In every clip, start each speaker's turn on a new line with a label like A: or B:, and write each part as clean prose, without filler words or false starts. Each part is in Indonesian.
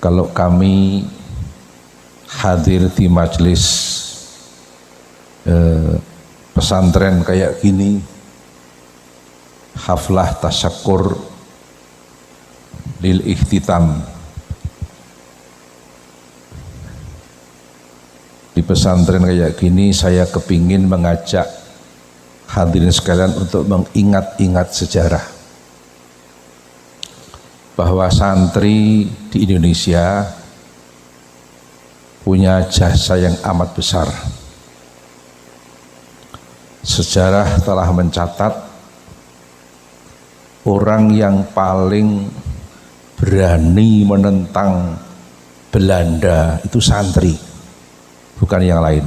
A: kalau kami hadir di majelis pesantren kayak gini, haflah tasyakur lil ikhtitam di pesantren kayak gini, saya kepingin mengajak hadirin sekalian untuk mengingat-ingat sejarah bahwa santri di Indonesia punya jasa yang amat besar. Sejarah telah mencatat orang yang paling berani menentang Belanda itu santri, bukan yang lain.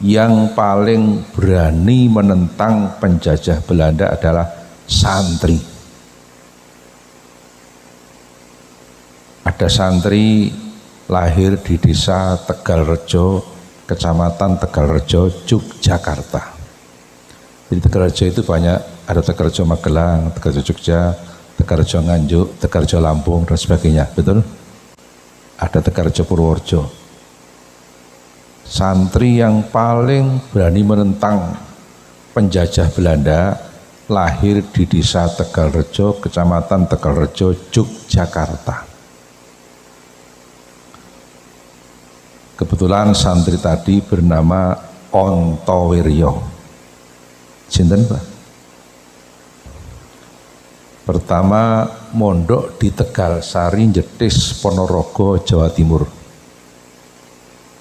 A: Yang paling berani menentang penjajah Belanda adalah santri. Ada santri lahir di desa Tegalrejo, kecamatan Tegalrejo, Yogyakarta. Jadi Tegalrejo itu banyak, ada Tegalrejo Magelang, Tegalrejo Jogja, Tegalrejo Nganjuk, Tegalrejo Lampung dan sebagainya, betul? Ada Tegalrejo Purworejo. Santri yang paling berani menentang penjajah Belanda lahir di desa Tegalrejo, kecamatan Tegalrejo, Yogyakarta. Kebetulan santri tadi bernama Ontowiryo. Sinten, Pak? Pertama mondok di Tegalsari, Jetis, Ponorogo, Jawa Timur.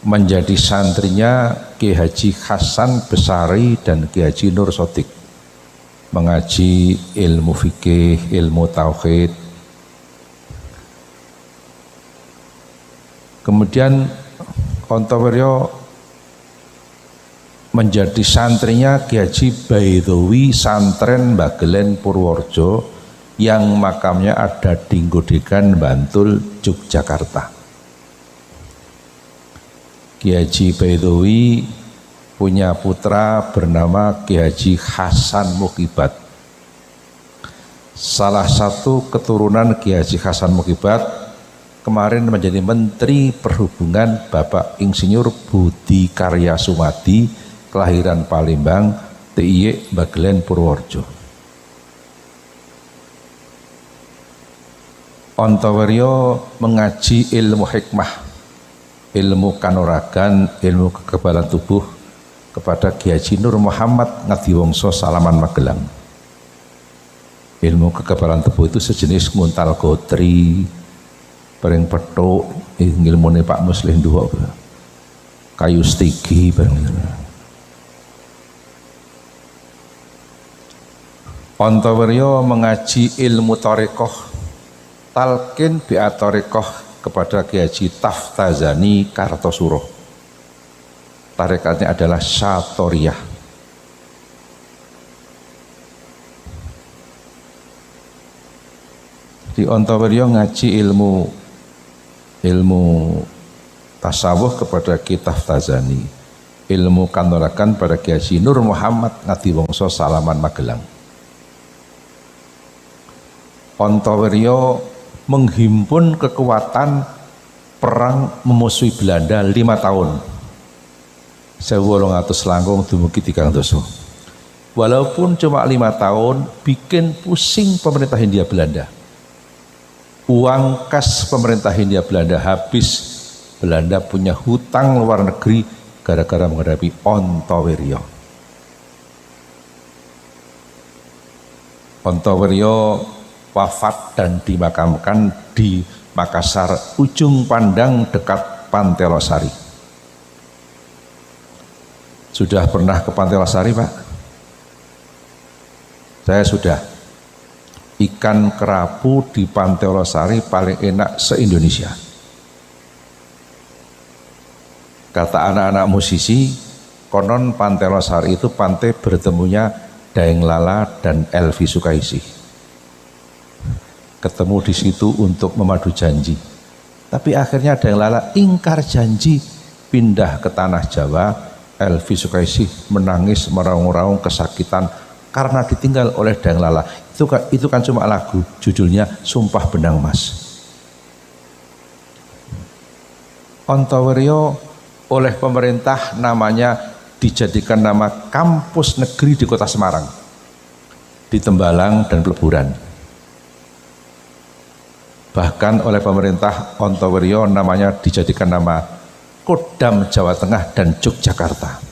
A: Menjadi santrinya Ki Haji Hasan Besari dan Ki Haji Nur Sodik. Mengaji ilmu fikih, ilmu tauhid. Kemudian Ontowiryo menjadi santrinya Ki Haji Baidowi Santren Bagelen Purworejo yang makamnya ada di Godegan, Bantul, Yogyakarta. Ki Haji Baidowi punya putra bernama Ki Haji Hasan Mukibat. Salah satu keturunan Ki Haji Hasan Mukibat kemarin menjadi Menteri Perhubungan Bapak Insinyur Budi Karya Sumadi, kelahiran Palembang, DIY Bagelen Purworejo. Ontowiryo mengaji ilmu hikmah, ilmu kanuragan, ilmu kekebalan tubuh kepada Ki Haji Nur Muhammad Ngadiwongso Salaman Magelang. Ilmu kekebalan tubuh itu sejenis nguntal gotri, bareng petuk, ilmune Pak Muslim dua, kayu stigi bareng. Ontowiryo mengaji ilmu tarekoh, talqin bi'at tarekoh kepada Ki Haji Taftazani Kartosuro. Tarekatnya adalah Syatoriyah. Di Ontowiryo ngaji ilmu tasawuf kepada Ki Taftazani, ilmu kanuragan pada Ki Haji Nur Muhammad Ngadiwongso Salaman Magelang. Ontowiryo menghimpun kekuatan perang memusuhi Belanda 5 tahun. 1800 langkung dumugi 300. Walaupun cuma 5 tahun, bikin pusing pemerintah Hindia Belanda. Uang kas pemerintah Hindia Belanda habis. Belanda punya hutang luar negeri gara-gara menghadapi Ontowiryo. Ontowiryo wafat dan dimakamkan di Makassar, ujung pandang dekat Pantai Losari. Sudah pernah ke Pantai Losari, Pak? Saya sudah. Ikan kerapu di Pantai Losari paling enak se-Indonesia. Kata anak-anak musisi, konon Pantai Losari itu pantai bertemunya Daeng Lala dan Elvi Sukaisih. Ketemu di situ untuk memadu janji. Tapi akhirnya Daeng Lala ingkar janji, pindah ke tanah Jawa. Elvi Sukaisih menangis meraung-raung kesakitan karena ditinggal oleh Daeng Lala. Itu kan cuma lagu, judulnya Sumpah Benang Mas. Ontowiryo oleh pemerintah namanya dijadikan nama kampus negeri di Kota Semarang, di Tembalang dan Peleburan. Bahkan oleh pemerintah Ontowiryo namanya dijadikan nama Kodam Jawa Tengah dan Yogyakarta.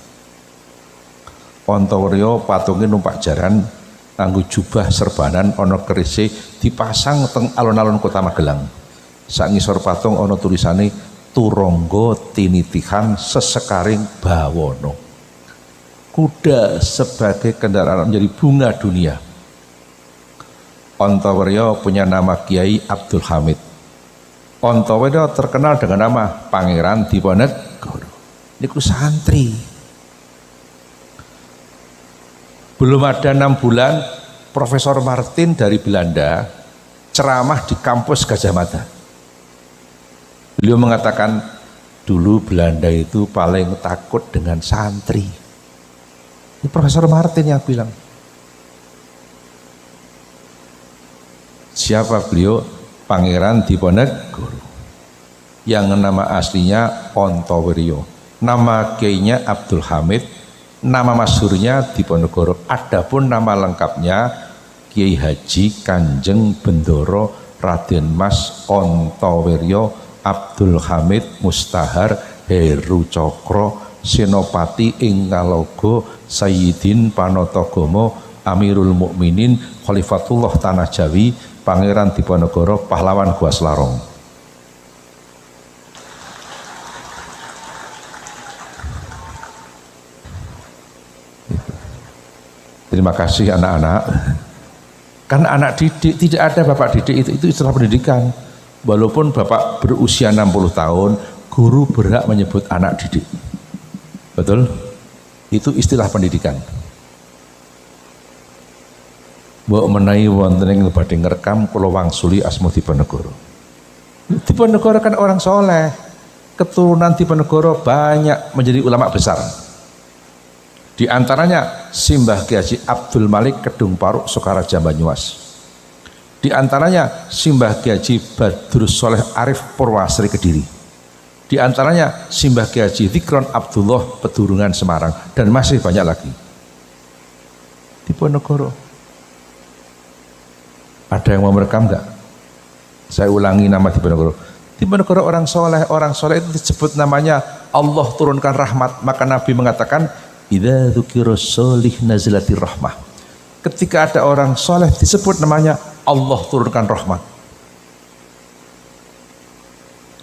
A: Ontowiryo patungin numpak jaran nganggo jubah serbanan ana kerise dipasang teng alun-alun Kota Magelang. Sak ngisor patung ana tulisane Turangga tinitihan sesekaring bawana. Kuda sebagai kendaraan menjadi bunga dunia. Ontowiryo punya nama Kiai Abdul Hamid. Ontowiryo terkenal dengan nama Pangeran Diponegoro. Niku santri. Belum ada 6 bulan, Profesor Martin dari Belanda ceramah di kampus Gajah Mada. Beliau mengatakan, dulu Belanda itu paling takut dengan santri. Ini Profesor Martin yang bilang. Siapa beliau? Pangeran Diponegoro. Yang nama aslinya Ontowiryo. Nama kiainya Abdul Hamid, nama masyhurnya Diponegoro. Adapun nama lengkapnya Kiai Haji Kanjeng Bendoro Raden Mas Ontowiryo Abdul Hamid Mustahar Heru Cokro Senopati ing Ngalogo Sayyidin Panatagomo Amirul Mukminin Khalifatullah Tanah Jawi Pangeran Diponegoro Pahlawan Gua Selarong. Terima kasih anak-anak. Karena anak didik, tidak ada bapak didik itu istilah pendidikan. Walaupun bapak berusia 60 tahun, guru berhak menyebut anak didik. Betul? Itu istilah pendidikan. Mbok menawi wonten ing badhe ngrekam kula wangsuli asma Diponegoro. Diponegoro kan orang soleh. Keturunan Diponegoro banyak menjadi ulama besar. Di antaranya Simbah Kiai Haji Abdul Malik Kedung Paruk Sokaraja Banyumas. Di antaranya Simbah Kiai Haji Badrus Soleh Arif Purwasari Kediri. Di antaranya Simbah Kiai Haji Zikron Abdullah Pedurungan Semarang, dan masih banyak lagi. Diponegoro. Ada yang mau merekam enggak? Saya ulangi nama Diponegoro. Diponegoro orang soleh itu disebut namanya Allah turunkan rahmat. Maka Nabi mengatakan, idza dzukira sholih nazilatir rahmah. Ketika ada orang soleh disebut namanya Allah turunkan rahmat.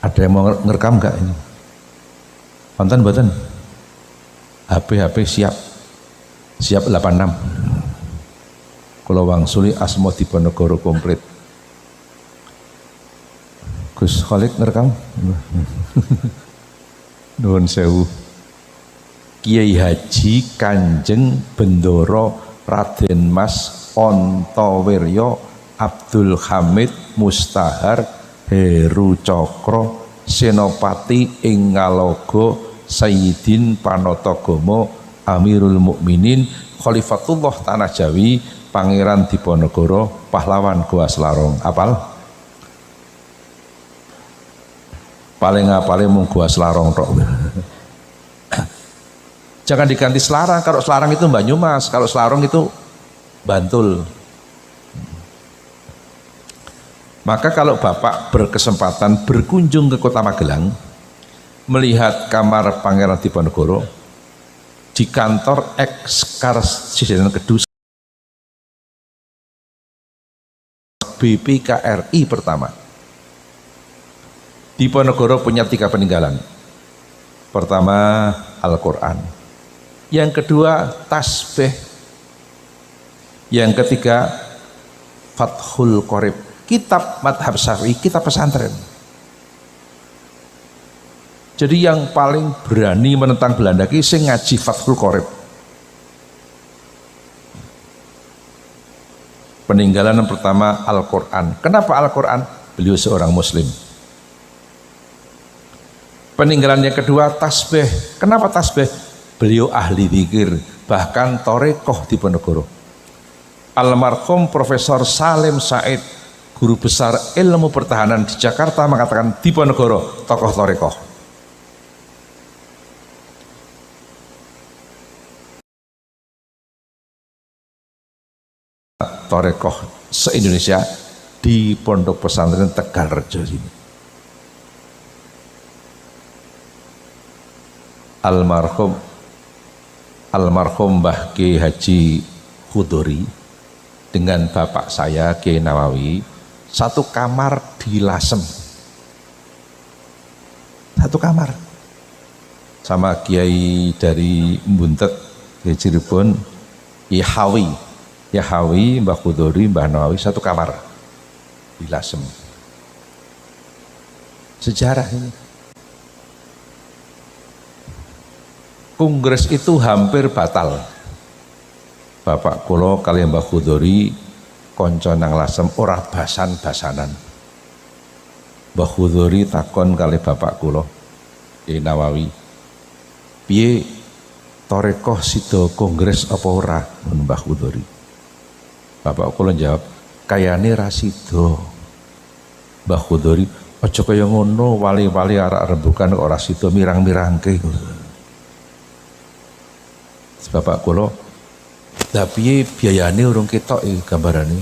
A: Ada yang mau ngerekam enggak ini? Wonten mboten? HP siap. Siap 86. Kula wangsuli asma Diponegoro komplit. Gus Khalid ngerekam? Nuwun sewu. Kiai Haji Kanjeng Bendoro Raden Mas Ontowiryo Abdul Hamid Mustahar Heru Cokro Senopati ing Ngalogo Sayyidin Panatagomo Amirul Mukminin Khalifatullah Tanah Jawi Pangeran Diponegoro Pahlawan Gua Selarong. Apal? Paling apale mung Gua Selarong tok. Jangan diganti Selarang. Kalau Selarang itu Banyumas, kalau Selarong itu Bantul. Maka kalau Bapak berkesempatan berkunjung ke Kota Magelang, melihat kamar Pangeran Diponegoro di kantor Eks-Karsidenan Kedus BPKRI pertama. Diponegoro punya 3 peninggalan. Pertama, Al-Quran. Yang kedua, tasbih. Yang ketiga, Fathul Qorib, kitab madhab syafi'i, kitab pesantren. Jadi yang paling berani menentang Belanda ki sing ngaji Fathul Qorib. Peninggalan yang pertama Al-Quran. Kenapa Al-Quran? Beliau seorang Muslim. Peninggalan yang kedua tasbih. Kenapa tasbih? Beliau ahli zikir, bahkan torekoh Diponegoro. Almarhum Profesor Salim Said, guru besar ilmu pertahanan di Jakarta, mengatakan Diponegoro tokoh torekoh. Torekoh se-Indonesia di Pondok Pesantren Tegalrejo ini. Almarhum Mbah Kiai Haji Khudori dengan bapak saya Kiai Nawawi satu kamar di Lasem, satu kamar, sama Kiai dari Buntet Kiai Cirebon Yahawi Mbah Khudori Mbah Nawawi satu kamar di Lasem. Sejarah ini. Kongres itu hampir batal. Bapak kulo kalian Mbah Khudori konco nang Lasem ora basan-basanan. Mbah Khudori takon kali bapak kulo Kiai Nawawi, piye Torekoh sida kongres apa ora? Mbah Khudori. Bapak kulo jawab, kayane ra sida. Mbah Khudori, aja kaya ngono, wali-wali arek rembukan ora sida mirang-mirangke. Bapak kulo, tapi biayane urung ketok gambarane.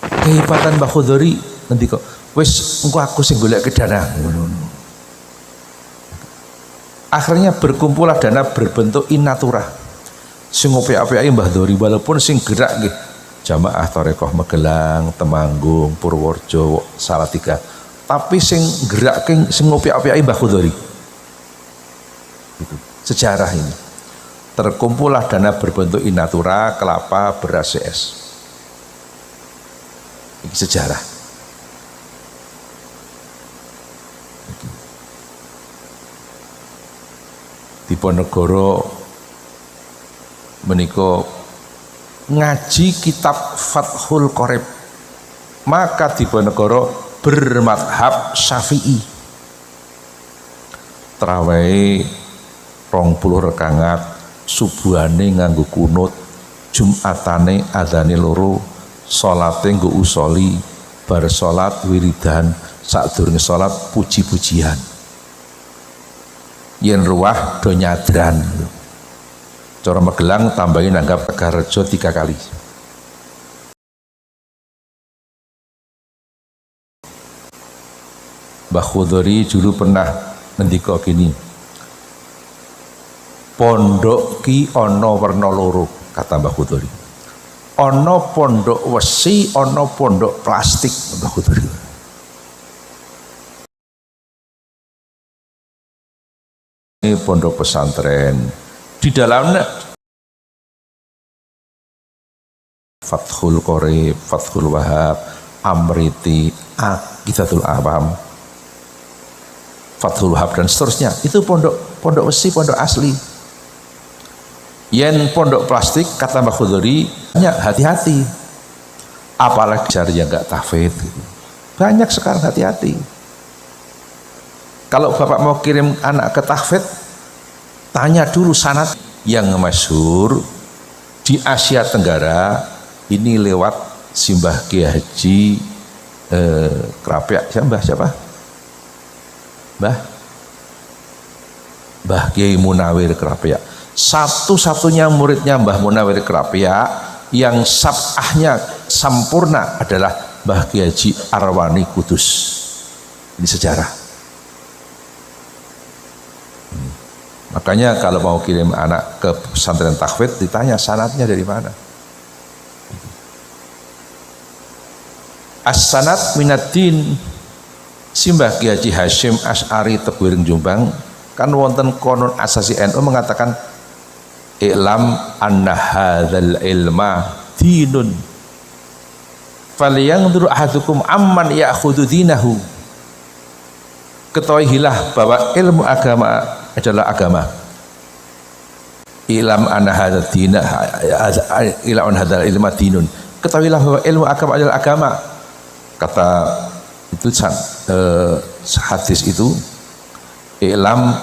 A: Kehebatan Mbah Khudori nanti kok, wis engko aku sing golek dana. Akhirnya berkumpullah dana berbentuk inatura. Sing apik-apike Mbah Khudori walaupun sing gerak nggih jamaah Torekoh Magelang, Temanggung, Purworejo, Salatiga. Tapi sing gerak sing apik-apike Mbah Khudori. Itu sejarah ini. Terkumpullah dana berbentuk inatura, kelapa, beras, CS. Ini sejarah. Diponegoro menika ngaji kitab Fathul Qorib, maka Diponegoro bermadhab Syafi'i. Tarawih 20 rakaat, subuhane nganggo kunut, jumatane adzane loro, salate nggo usoli, bar salat wiridan, sadurunge salat puji-pujian. Yen ruwah do nyadran. Cara Magelang tambahin nanggap Tegalrejo 3 kali. Mbah Khudori dulu pernah ngendika gini, pondok ki ana werna loro, kata Mbah Khudori. Ana pondok wesi, ana pondok plastik, Mbah Khudori. Ini pondok pesantren. Di dalamnya Fathul Qorib, Fathul Wahab, Amriti, Aqidatul Awam, Fathul Wahab dan seterusnya. Itu pondok wesi, pondok asli. Yen pondok plastik, kata Mbah Khudori, hati-hati. Apalagi cari yang gak tahfidz gitu. Banyak sekarang, hati-hati. Kalau bapak mau kirim anak ke tahfidz, tanya dulu sanad yang masyhur di Asia Tenggara. Ini lewat Simbah Kiai Haji Krapyak, siapa? Mbah Kiai Munawir Krapyak. Satu-satunya muridnya Mbah Munawir Krapyak yang sab'ahnya sempurna adalah Mbah Kiai Haji Arwani Kudus. Ini sejarah. Makanya kalau mau kirim anak ke pesantren tahfidz ditanya sanadnya dari mana. As-sanad minaddin. Simbah Kiai Haji Hashim Asy'ari Tebuireng Jombang kan wonten konon asasi NU mengatakan i'lam anna hadzal ilma dinun falyanzur ahadukum amman ya'khudhu dinahu. Ketahuilah bahwa ilmu agama adalah agama. Ilam anna hadzal dina ila an hadzal ilma dinun. Ketahuilah bahwa ilmu agama adalah agama. Kata itu hadis itu, ilam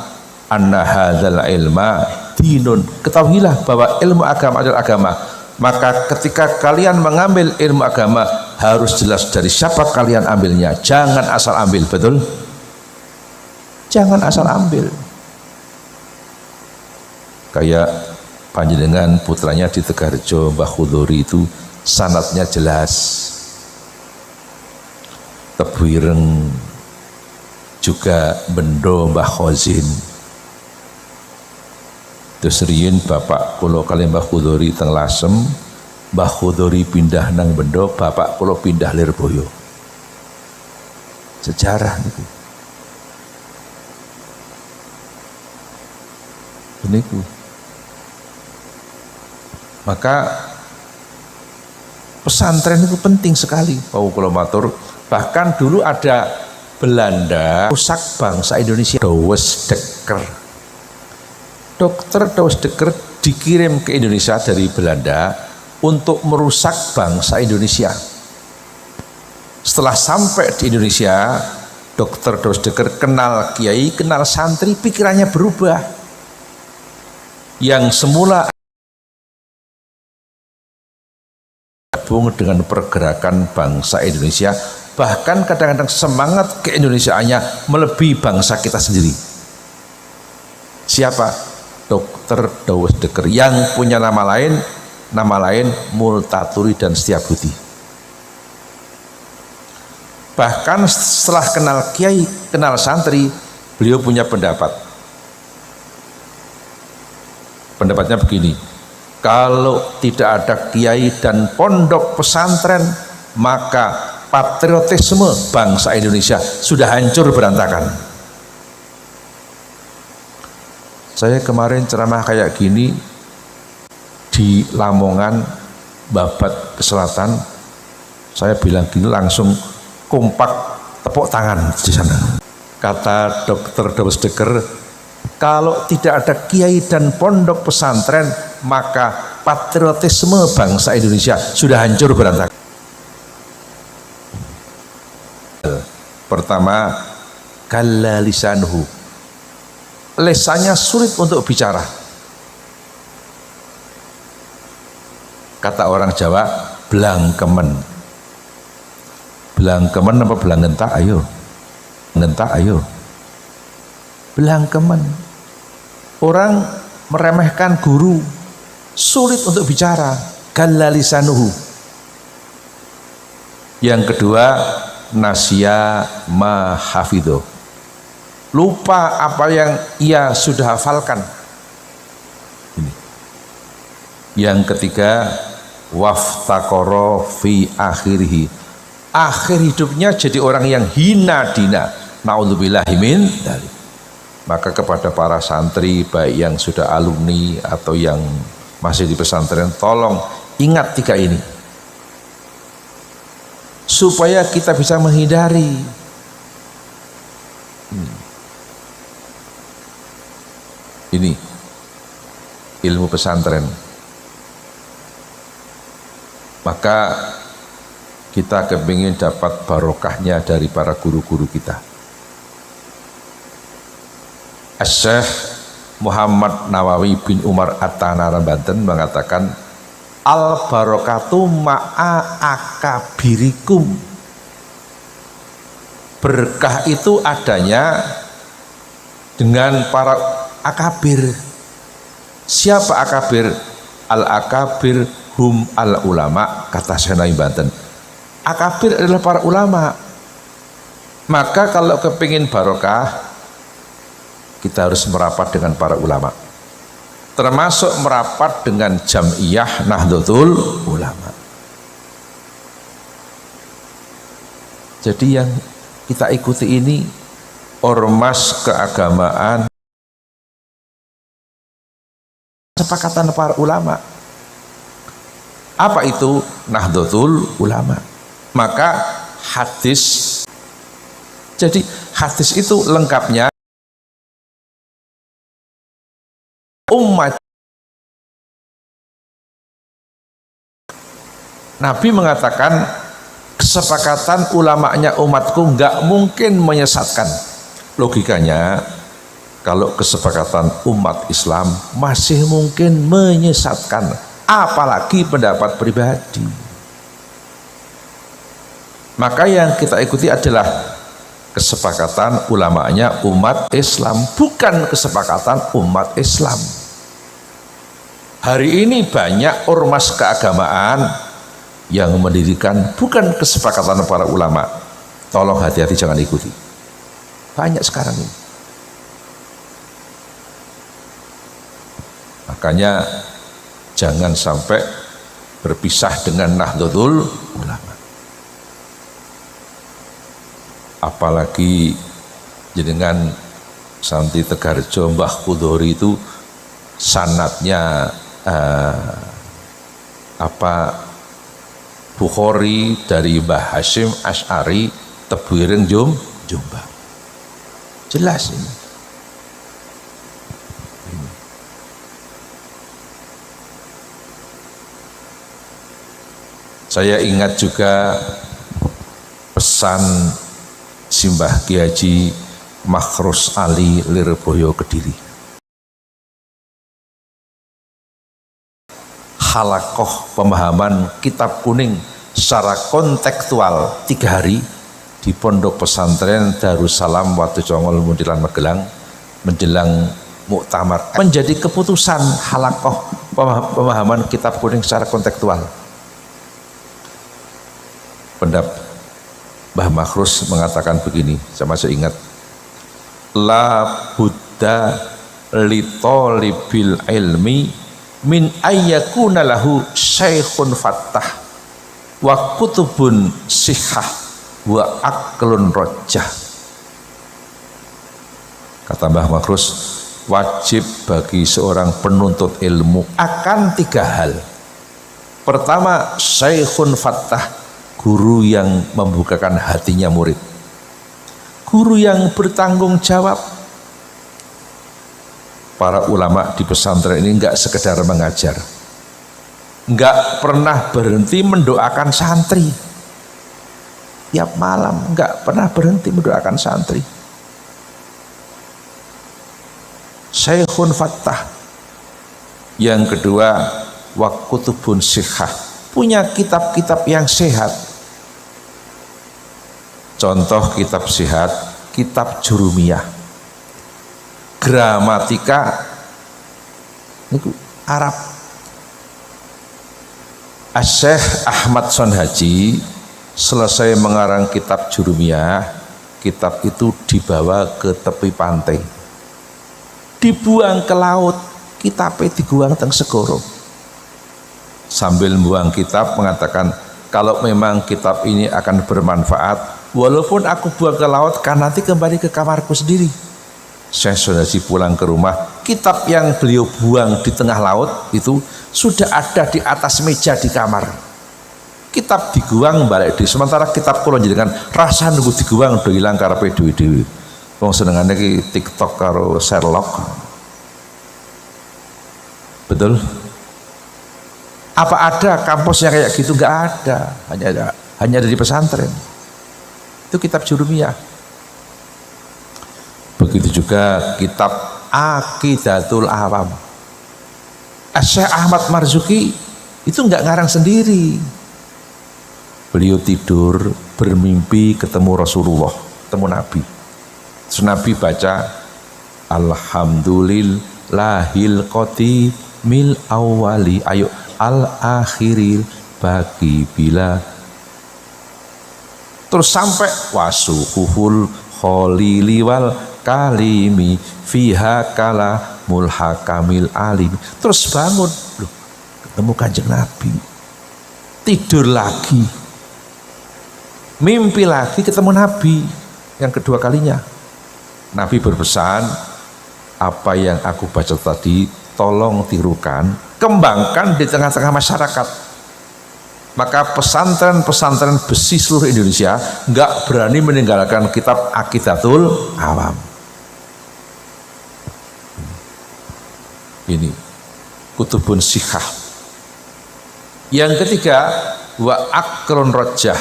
A: anna hadzal ilma dinun. Ketahuilah bahwa ilmu agama adalah agama. Maka ketika kalian mengambil ilmu agama harus jelas dari siapa kalian ambilnya. Jangan asal ambil, betul? Jangan asal ambil. Kayak panjenengan putranya di Tegalrejo, Mbah Khudori itu sanadnya jelas. Tebuireng juga bendo Mbah Khozin. Terus riyin bapak kula kali Mbah Khudori teng Lasem, Mbah Khudori pindah nang bendo, bapak kula pindah Lirboyo. Sejarah niku. Niku. Maka pesantren itu penting sekali. Pak kula matur, bahkan dulu ada Belanda rusak bangsa Indonesia. Douwes Dekker, Dokter Douwes Dekker dikirim ke Indonesia dari Belanda untuk merusak bangsa Indonesia. Setelah sampai di Indonesia, Dokter Douwes Dekker kenal kiai, kenal santri, pikirannya berubah. Yang semula gabung dengan pergerakan bangsa Indonesia, bahkan kadang-kadang semangat keindonesiaannya melebihi bangsa kita sendiri. Siapa? Dokter Douwes Dekker yang punya nama lain Multatuli dan Setiabudi. Bahkan setelah kenal kiai, kenal santri, beliau punya pendapat. Pendapatnya begini, kalau tidak ada kiai dan pondok pesantren, maka patriotisme bangsa Indonesia sudah hancur berantakan. Saya kemarin ceramah kayak gini di Lamongan, Babat ke Selatan, saya bilang gini langsung kompak tepuk tangan di sana. Kata Dokter Douwes Dekker, kalau tidak ada kiai dan pondok pesantren, maka patriotisme bangsa Indonesia sudah hancur berantakan. Pertama, galla lisanuhu, lesannya sulit untuk bicara. Kata orang Jawa, blangkemen. Blangkemen apa blangentak? Ayo, ngentak ayo. Blangkemen. Orang meremehkan guru, sulit untuk bicara, galla lisanuhu. Yang kedua, nasya ma hafidho, lupa apa yang ia sudah hafalkan. Ini. Yang ketiga, waftaqara fi akhirih, akhir hidupnya jadi orang yang hina dina, naudzubillahi min dzalik. Maka kepada para santri baik yang sudah alumni atau yang masih di pesantren, tolong ingat tiga ini supaya kita bisa menghindari ini ilmu pesantren. Maka kita kepingin dapat barokahnya dari para guru-guru kita. Syekh Muhammad Nawawi bin Umar At-Tanaran Banten mengatakan, al barokatu ma'a akabirikum, berkah itu adanya dengan para akabir. Siapa akabir? Al akabir hum al ulama, kata Syekh Nawawi Banten. Akabir adalah para ulama. Maka kalau kepingin barokah, kita harus merapat dengan para ulama, termasuk merapat dengan Jam'iyah Nahdlatul Ulama. Jadi yang kita ikuti ini ormas keagamaan, kesepakatan para ulama. Apa itu Nahdlatul Ulama? Maka hadis, jadi hadis itu lengkapnya umat. Nabi mengatakan kesepakatan ulamanya umatku nggak mungkin menyesatkan. Logikanya kalau kesepakatan umat Islam masih mungkin menyesatkan, apalagi pendapat pribadi. Maka yang kita ikuti adalah kesepakatan ulamanya umat Islam, bukan kesepakatan umat Islam. Hari ini banyak ormas keagamaan yang mendirikan bukan kesepakatan para ulama. Tolong hati-hati, jangan ikuti. Banyak sekarang ini. Makanya jangan sampai berpisah dengan Nahdlatul Ulama. Apalagi jenengan Santi Tegarjo Mbah Kudori itu sanatnya Bukhari dari Mbah Hashim Asy'ari Tebuireng Jombang. Jelas ini. Saya ingat juga pesan Simbah Ki Haji Makhrus Ali Lirboyo Kediri. Halakoh pemahaman kitab kuning secara kontekstual 3 hari di Pondok Pesantren Darussalam Watujongol Muntilan Magelang menjelang muktamar menjadi keputusan halakoh pemahaman kitab kuning secara kontekstual. Pendapat Mbah Makhrus mengatakan begini, saya masih ingat, la buddha li talibil ilmi min ayyakuna lahu syekhun fattah wa kutubun sihah wa aklun rojah. Kata Mbah Makhrus, wajib bagi seorang penuntut ilmu akan 3 hal. Pertama, syekhun fattah, guru yang membukakan hatinya murid, guru yang bertanggung jawab. Para ulama di pesantren ini enggak sekedar mengajar, enggak pernah berhenti mendoakan santri. Tiap malam enggak pernah berhenti mendoakan santri. Syekhun fattah. Yang kedua, wa kutubun sihah, punya kitab-kitab yang sehat. Contoh kitab sehat, kitab Jurumiyah, gramatika itu Arab. Syekh Ahmad Sonhaji selesai mengarang kitab Jurumiyah, kitab itu dibawa ke tepi pantai, dibuang ke laut, kitabnya dibuang teng segoro. Sambil membuang kitab mengatakan, kalau memang kitab ini akan bermanfaat, walaupun aku buang ke laut, kan nanti kembali ke kamarku sendiri. Syekh Sonhaji pulang ke rumah, kitab yang beliau buang di tengah laut itu sudah ada di atas meja di kamar. Kitab diguang balik di, sementara kitab kula jenengan rasa nunggu diguang do ilang karepe dhewe-dhewe. Wong senengane ki TikTok karo Sherlock. Betul? Apa ada kampus yang kayak gitu? Enggak ada. Hanya ada di pesantren. Itu kitab Jurumiyah. Begitu juga kitab Aqidatul Awam. Syekh Ahmad Marzuki itu enggak ngarang sendiri. Beliau tidur bermimpi ketemu Rasulullah, ketemu Nabi. Terus Nabi baca Alhamdulillahil qatimil awwali, ayo al akhiril bagi bila, terus sampai wasuhuhul kholili wal kalimi fiha kala mulhakamil alim. Terus bangun, loh, ketemu Kanjeng Nabi, tidur lagi, mimpi lagi ketemu Nabi yang kedua kalinya. Nabi berpesan, apa yang aku baca tadi tolong tirukan, kembangkan di tengah-tengah masyarakat. Maka pesantren-pesantren besi seluruh Indonesia nggak berani meninggalkan kitab Aqidatul Awam. Ini kutubun sihah. Yang ketiga, wa akrun rojah,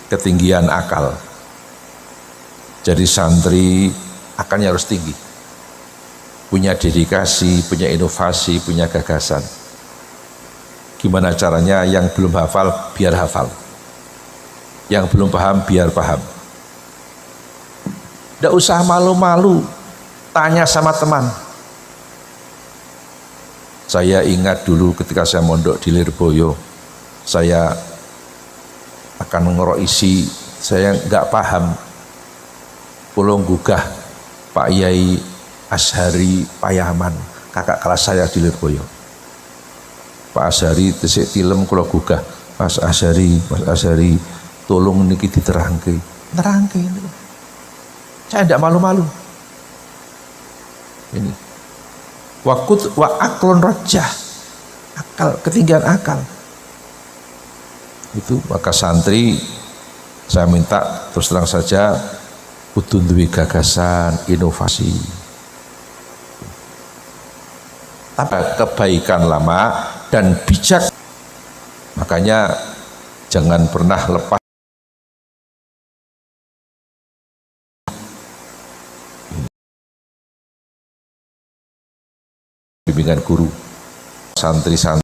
A: ketinggian akal. Jadi santri akalnya harus tinggi, punya dedikasi, punya inovasi, punya gagasan. Gimana caranya? Yang belum hafal biar hafal, yang belum paham biar paham. Tidak usah malu-malu, tanya sama teman. Saya ingat dulu ketika saya mondok di Lirboyo, saya akan ngeroisi, saya nggak paham. Kulo gugah Pak Yai Ashari Payaman, kakak kelas saya di Lirboyo. Pak Ashari tesik tilem kulo gugah, Mas Ashari, tolong niki diterangke. Nerangke ini. Saya tidak malu-malu. Ini. Wa aklon rajah. Akal, ketinggian akal. Itu maka santri saya minta terus terang saja kudu duwe gagasan, inovasi. Tapi kebaikan lama dan bijak. Makanya jangan pernah lepas bimbingan guru, santri-santri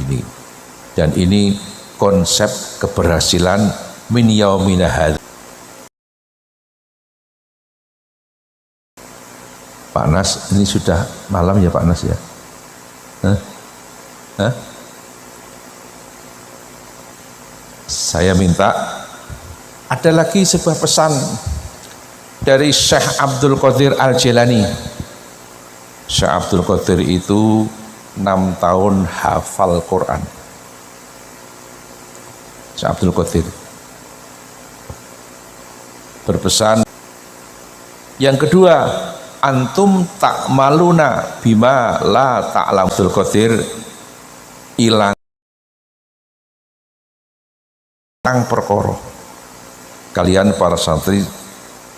A: ini. Dan ini konsep keberhasilan min yaumina hadza. Pak Nas, ini sudah malam ya Pak Nas ya? Hah? Saya minta ada lagi sebuah pesan dari Syekh Abdul Qadir Al-Jilani. Syekh Abdul Qadir itu 6 tahun hafal Quran. Syekh Abdul Qadir berpesan, yang kedua, antum ta'maluna bima la ta'lam. Abdul Qadir ilang perkara. Kalian para santri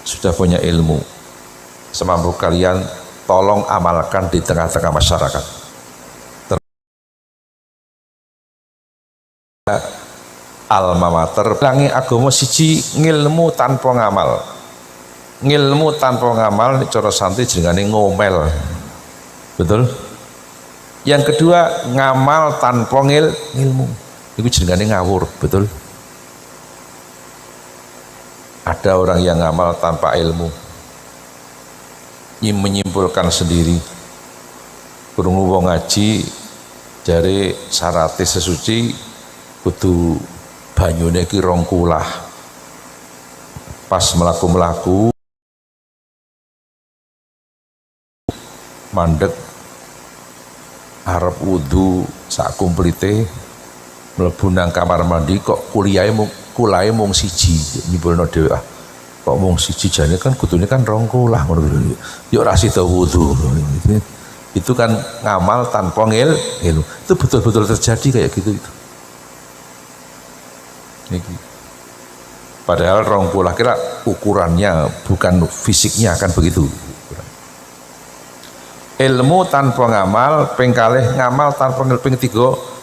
A: sudah punya ilmu, semampu kalian tolong amalkan di tengah-tengah masyarakat. Alma mater langi agama siji ngilmu tanpa ngamal. Ngilmu tanpa ngamal cara santri jenengane ngomel. Betul? Yang kedua, ngamal tanpa ngilmu. Itu jenengane ngawur, betul? Ada orang yang ngamal tanpa ilmu, menyimpulkan sendiri. Krungu wong ngaji jare syarate sesuci kudu banyune ki 2 kulah. Pas melaku-melaku mandek arep wudu sak kumplite mlebu nang kamar mandi kok kulahe mung siji, nyibulno dhewe kok mung siji, jane kan kudune kan 2 kulah ngono lho. Yo ora sida wudu. Itu kan ngamal tanpa ilmu. Itu betul-betul terjadi kayak gitu itu. Niki. Padahal 2 kulah kira ukurannya bukan fisiknya kan begitu. Ilmu tanpa ngamal, ping kalih ngamal tanpa ilmu, ping 3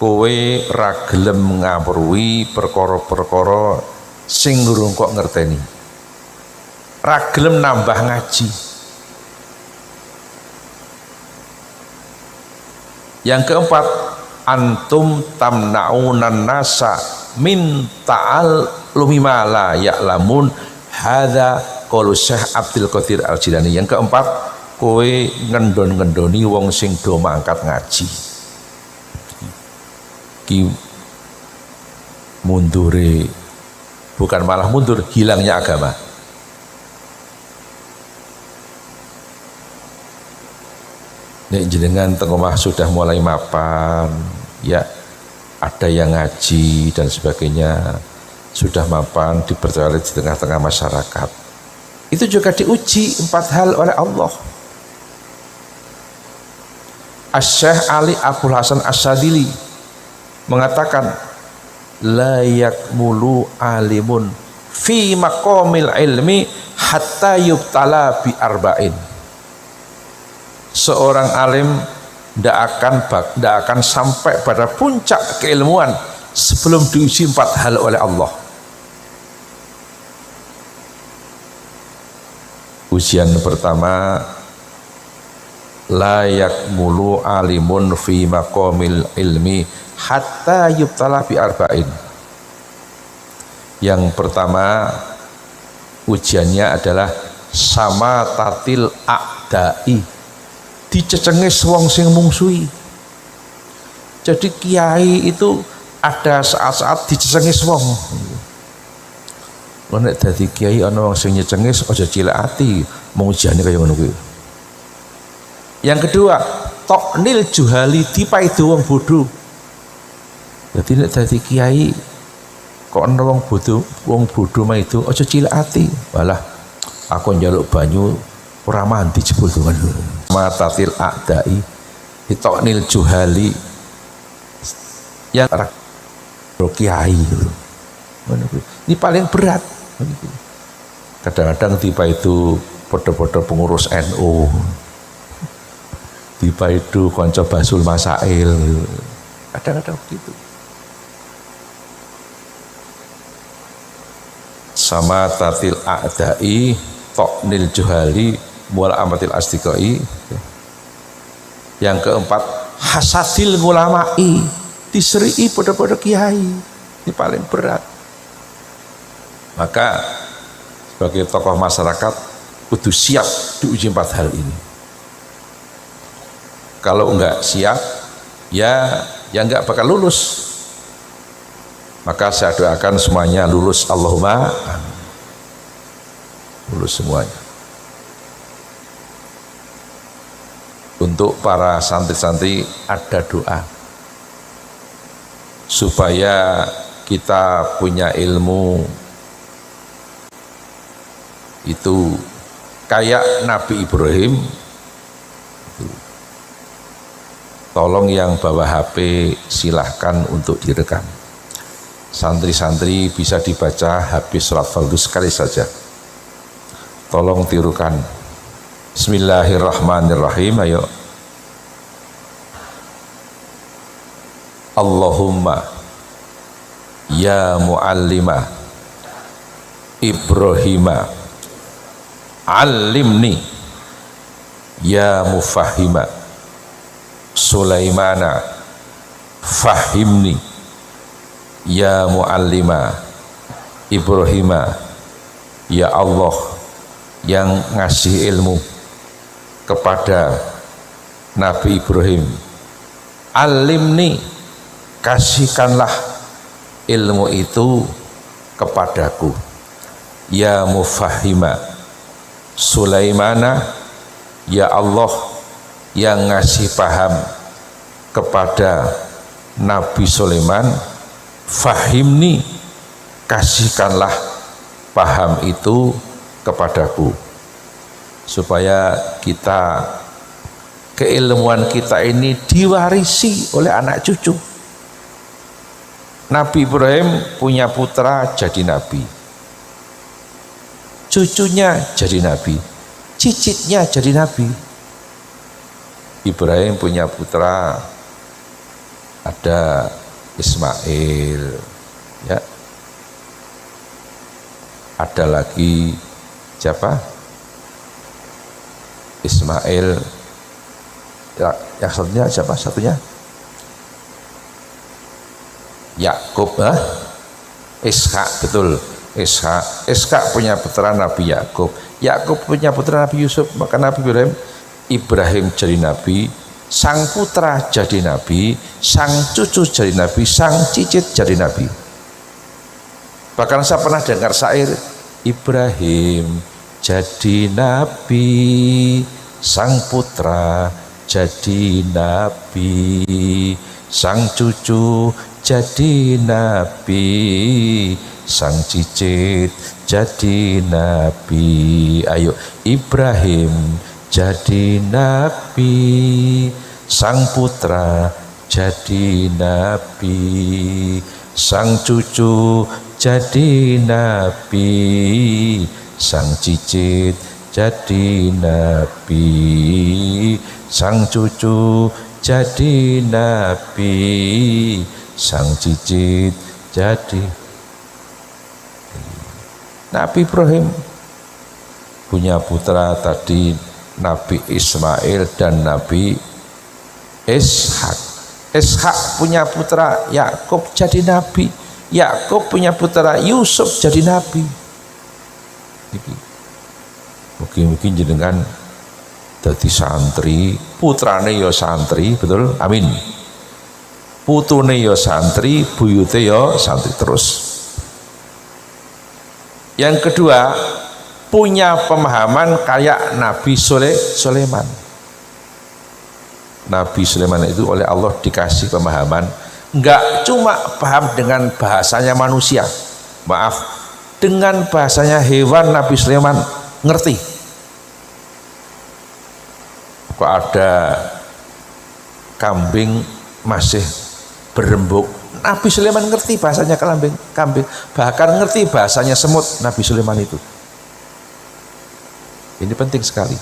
A: kowe ra gelem ngawruhi perkara-perkara sing durung kok ngerteni. Ra gelem nambah ngaji. Yang keempat, antum tamna'unan nasa min ta'allumi ma la ya'lamun. Hadza qaulu Syekh Abdul Qadir Al-Jilani. Yang keempat, kowe ngendon-ngendoni wong sing do mangkat ngaji. Ki mundure, bukan malah mundur, hilangnya agama. Nek jenengan teng omah sudah mulai mapan, ya ada yang ngaji dan sebagainya, sudah mapan dipercaya di tengah-tengah masyarakat. Itu juga diuji 4 hal oleh Allah. Asy-Syaikh Ali Abdul Hasan Asy-Syadzili mengatakan la yakmulu alimun fi maqamil ilmi hatta yubtala bi arba'in. Seorang alim tidak akan sampai pada puncak keilmuan sebelum diuji 4 hal oleh Allah. Ujian pertama, la yakmulu alimun fi maqamil ilmi hatta yubtala bi arba'in. Yang pertama ujiannya adalah sama tatil a'dai, dicecengis wong sing mungsuhi. Jadi kiai itu ada saat-saat dicecengis wong. Nek dadi kiai ana wong sing nyecengis aja cilik ati, mung jane kaya ngono kuwi. Yang kedua, toknil juhali, dipaido wong bodho. Jadi nek dadi kiai kok ana wong bodho maido aja cilik ati. Walah aku njaluk banyu ora mandi jebul dongan. Matatil a'dai, toknil juhali. Yang kiai ini paling berat. Kadang-kadang tiba itu podo-podo pengurus NU, tiba itu konco basul masail, kadang-kadang begitu. Sama tatil a'dai, toknil juhali, mual amatil asdiqai. Yang keempat, hasadil ngulamai, diserii podo-podo kiai, ini paling berat. Maka sebagai tokoh masyarakat kudu siap diuji 4 hal ini. Kalau enggak siap, ya enggak bakal lulus. Maka saya doakan semuanya lulus, Allahumma lulus semuanya. Untuk para santri-santri ada doa supaya kita punya ilmu itu kayak Nabi Ibrahim. Tolong yang bawa HP silahkan untuk direkam. Santri-santri bisa dibaca habis sholat fardu sekali saja. Tolong tirukan. Bismillahirrahmanirrahim. Ayo. Allahumma ya muallima Ibrahima alimni ya mufahima Sulaimana fahimni ya muallima Ibrahima. Ya Allah yang ngasih ilmu kepada Nabi Ibrahim, alimni, kasihkanlah ilmu itu kepadaku. Ya mufahima Sulaimana, ya Allah yang ngasih paham kepada Nabi Sulaiman, fahimni, kasihkanlah paham itu kepadaku, supaya kita, keilmuan kita ini diwarisi oleh anak cucu. Nabi Ibrahim punya putra jadi nabi, cucunya jadi nabi, cicitnya jadi nabi. Ibrahim punya putra, ada Ismail, ya, ada lagi siapa? Ismail, ya, yang satunya siapa? Satunya Yakub, Ishak, betul. Ishak punya putra Nabi Yakub, Yakub punya putra Nabi Yusuf. Maka Nabi Ibrahim jadi nabi, sang putra jadi nabi, sang cucu jadi nabi, sang cicit jadi nabi. Bahkan saya pernah dengar syair, Ibrahim jadi nabi, sang putra jadi nabi, sang cucu jadi nabi, sang cicit jadi nabi. Ayo, Ibrahim jadi nabi, sang putra jadi nabi, sang cucu jadi nabi, sang cicit jadi nabi, sang cucu jadi nabi, sang cicit jadi. Nabi Ibrahim punya putra tadi Nabi Ismail dan Nabi Ishak. Ishak punya putra Yakub jadi nabi, Yakub punya putra Yusuf jadi nabi. Mungkin jenengan dadi santri, putrane ya santri, betul? Amin. Putune ya santri, buyute ya santri terus. Yang kedua, punya pemahaman kayak Nabi Sulaiman. Nabi Sulaiman itu oleh Allah dikasih pemahaman, enggak cuma paham dengan bahasanya manusia, maaf, dengan bahasanya hewan Nabi Sulaiman ngerti. Kok ada kambing masih berembuk, Nabi Sulaiman ngerti bahasanya kambing, bahkan ngerti bahasanya semut Nabi Sulaiman itu. Ini penting sekali.